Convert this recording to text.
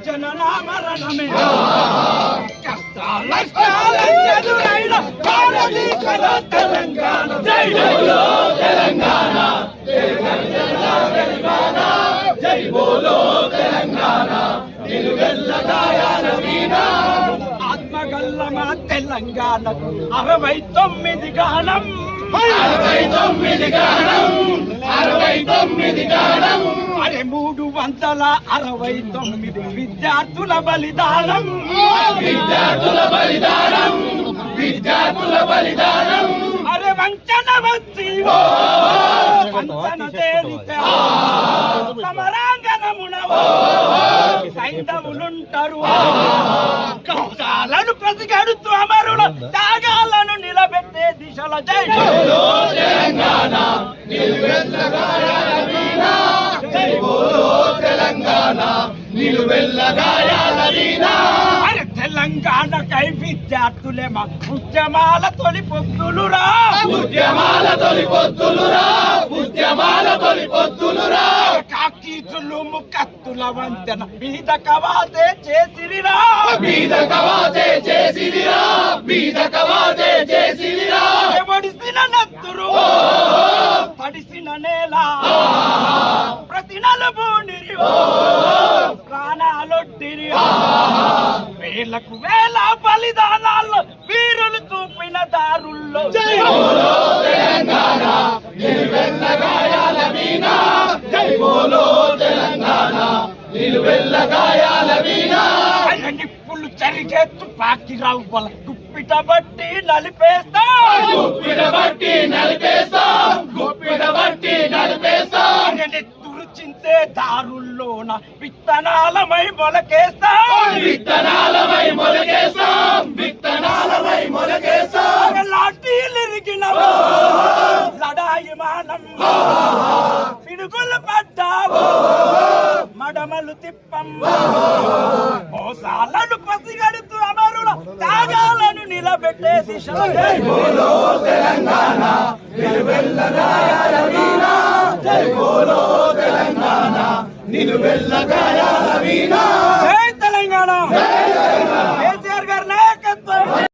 జననామరణమే కష్టాలెదురైన తెలంగాణ జై బోలో తెలంగాణ జై బోలో తెలంగాణ నిలువెల్ల గాయాల వీణ ఆత్మగల్లమ తెలంగాణకు 69 గానం 69 గానం 69 గానం అరే 369 విద్యార్థుల బలిదానం విద్యార్థుల బలిదానం విద్యార్థుల బలిదానం అరే వంచన వచ్చి వంచన తేలితే సమరాంగణమున సైంధవులుంటారు కౌశాలను పసిగడుతూ అమరుల త్యాగాలను నిలబెట్టే దిశల జై బోలో తెలంగాణ నిలువెల్ల గాయాల వీణ జై బోలో తెలంగాణ నిలువెల్ల గాయాల వీణ అరే తెలంగాణకై విద్యార్థులేమా ఉద్యమాల తొలి పొద్దులురా ఉద్యమాల తొలి పొద్దులురా ఉద్యమాల తొలి పొద్దులురా కాకీచులు ముకత్తుల వంతెన బీద కవాతే చేసిరిరా బీద కవాతే చేసిరిరా బీద కవాతే చేసిరిరా ఒడిసిన నత్తురు తడిసిన నేల ప్రతి నలుబూనిరి ప్రాణాలొట్టిరి వేలకు వేల బలిదానాల్లో వీరులు చూపిన దారుల్లో జై బోలో తెలంగాణ నిలువెల్ల గాయాల వీణ జై బోలో తెలంగాణ నిలువెల్ల గాయాల వీణ నిప్పులు చరిగే తుపాకి రవ్వల గుప్పిట బట్టి నలిపేస్తా గుప్పిట బట్టి నలిపేస్తా గుప్పిట బట్టి నలిపేస్తా చింతే దారుల్లోన విత్తనాలమై మొలకేస్తా విత్తనాలమై మొలకేస్తా విత్తనాలమై మొలకేస్తా లాఠీలిరిగిన లడాయి మానం పిడుగులు పడ్డావు మడమలు తిప్పం మోసాలను పసిగడుతూ అమరుల త్యాగాలను నిలబెట్టే దిశ జై బోలో తెలంగాణ నిలువెల్ల గాయాల వీణ జై బోలో తెలంగాణ నిలువెల్ల గాయాల వీణ